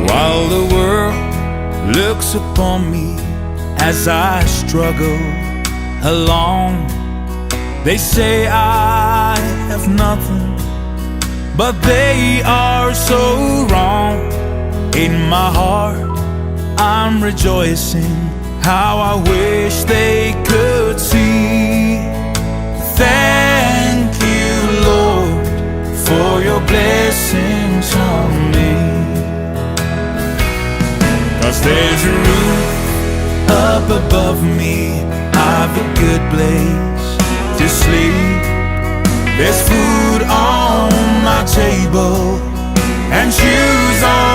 While the world looks upon me as I struggle along, they say I have nothing, but they are so wrong. In my heart I'm rejoicing, how I wish they could see. Thank you, Lord, for your blessings on me. 'Cause there's a roof up above me, I've a good place to sleep. There's food on my table and shoes on